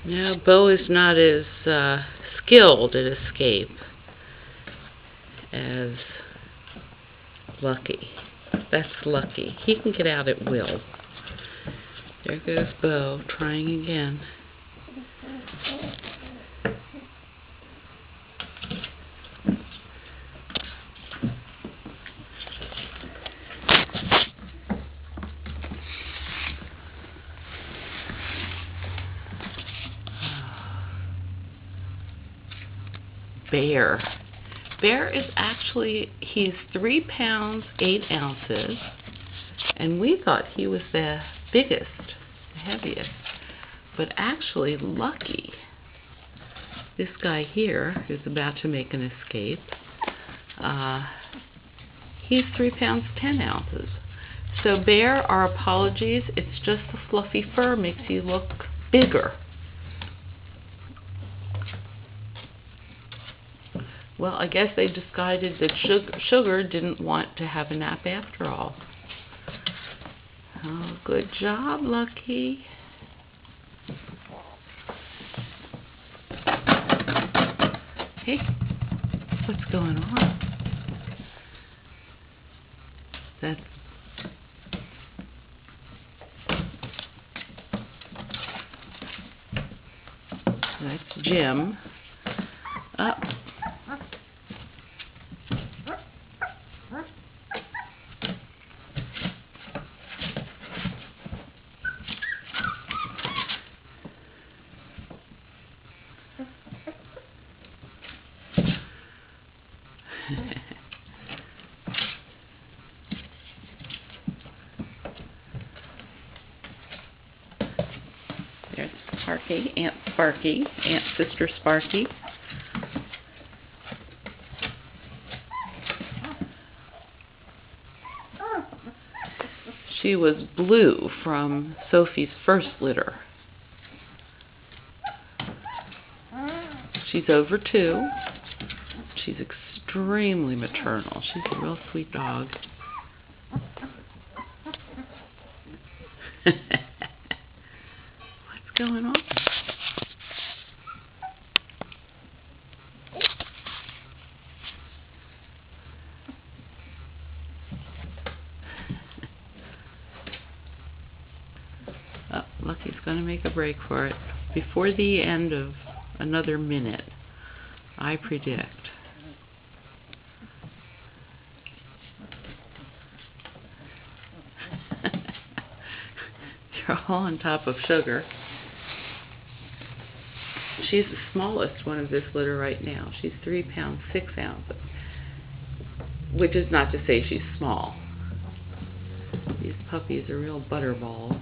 Now, Bo is not as skilled at escape as Lucky. That's Lucky. He can get out at will. There goes Bo, trying again. Bear. Bear is actually, he's 3 pounds 8 ounces, and we thought he was the biggest, the heaviest. But actually, Lucky, this guy here who's about to make an escape, he's 3 pounds 10 ounces. So Bear, our apologies, it's just the fluffy fur makes you look bigger. Well, I guess they decided that Sugar didn't want to have a nap after all. Oh, good job, Lucky. Hey, what's going on? That's Jim. Up. There's Sparky, Aunt Sister Sparky. She was Blue from Sophie's first litter. She's over 2. She's extremely maternal. She's a real sweet dog. What's going on? Oh, Lucky's going to make a break for it before the end of another minute, I predict. They're all on top of Sugar. She's the smallest one of this litter right now. She's 3 pounds 6 ounces, which is not to say she's small. These puppies are real butterballs.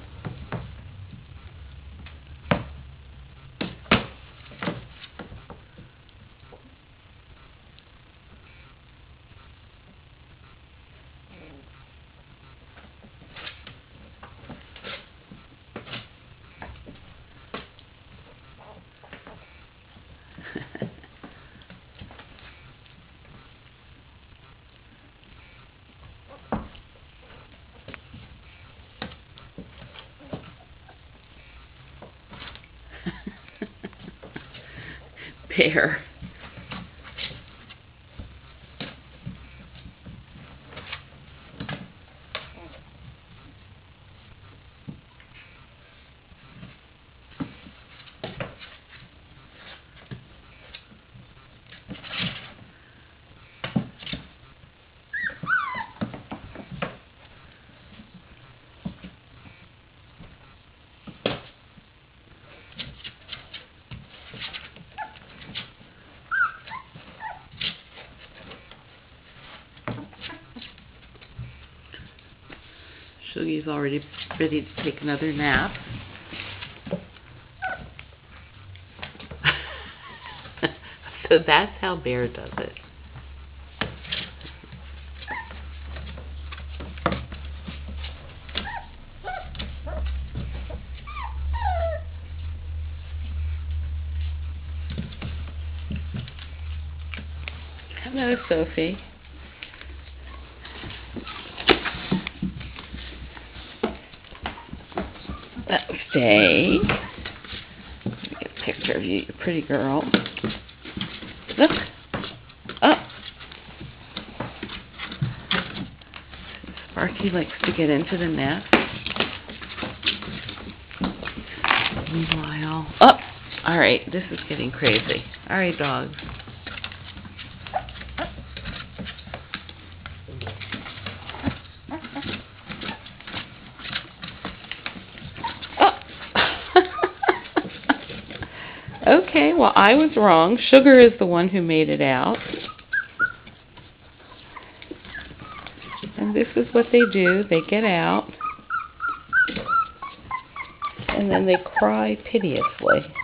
Bear. Sugar's already ready to take another nap. So that's how Bear does it. Hello, Sophie. Stay. Get picture of you, you pretty girl. Look. Up. Sparky likes to get into the nest. Meanwhile, up. All right, this is getting crazy. All right, dogs. Okay, well, I was wrong. Sugar is the one who made it out. And this is what they do. They get out. And then they cry piteously.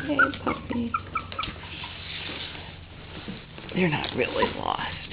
Hey, puppy. They're not really lost.